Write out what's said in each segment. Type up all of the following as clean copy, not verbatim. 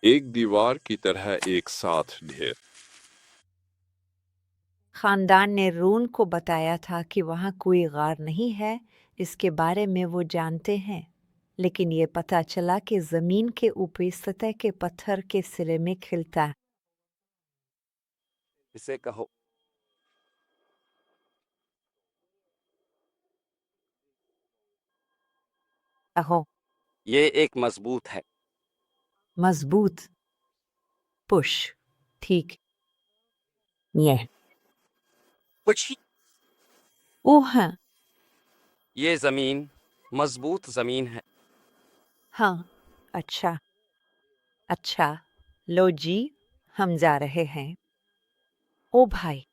एक दीवार की तरह एक साथ ढेर। खानदान ने रून को बताया था कि वहाँ कोई गार नहीं है, इसके बारे में वो जानते हैं, लेकिन ये पता चला कि जमीन के ऊपरी सतह के पत्थर के सिरे में खिलता है। इसे कहो। अहो, ये एक मजबूत है। मजबूत। पुश। ठीक। ये। कुछ ओह हाँ। ये जमीन मजबूत जमीन है। हाँ। अच्छा। अच्छा। लो जी, हम जा रहे हैं। ओ भाई,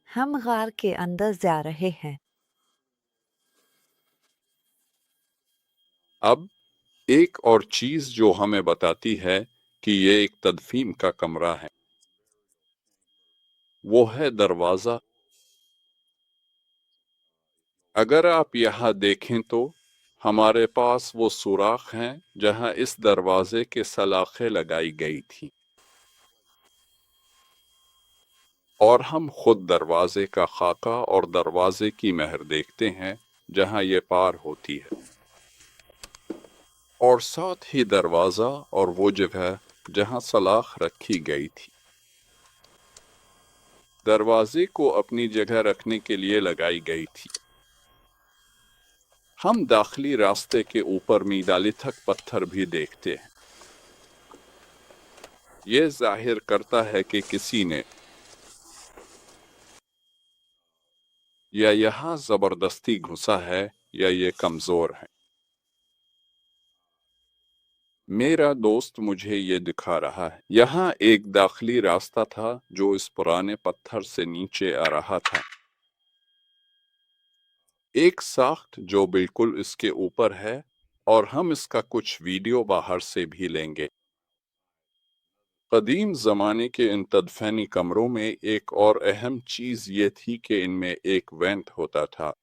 हम गार के अंदर जा रहे हैं। अब एक और चीज जो हमें बताती है कि ये एक तदफीन का कमरा है, वो है दरवाजा। अगर आप यहाँ देखें तो हमारे पास वो सुराख हैं जहाँ इस दरवाजे के सलाखें लगाई गई थी, और हम खुद दरवाजे का खाका और दरवाजे की मेहर देखते हैं जहाँ ये पार होती है, और साथ ही दरवाजा और वो जगह जहाँ सलाख रखी गई थी दरवाजे को अपनी जगह रखने के लिए लगाई गई थी। हम दाखिली रास्ते के ऊपर मीदालिथक पत्थर भी देखते हैं। ये जाहिर करता है कि किसी ने या यहाँ जबरदस्ती घुसा है या ये कमजोर है। मेरा दोस्त मुझे ये दिखा रहा है। यहाँ एक दाखिली रास्ता था जो इस पुराने पत्थर से नीचे आ रहा था, एक साख्त जो बिल्कुल इसके ऊपर है, और हम इसका कुछ वीडियो बाहर से भी लेंगे। कदीम ज़माने के इन तदफीनी कमरों में एक और अहम चीज़ ये थी कि इनमें एक वेंट होता था,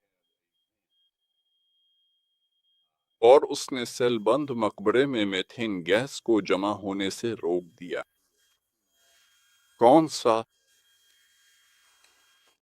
और उसने सेलबंद मकबरे में मीथेन गैस को जमा होने से रोक दिया। कौन सा?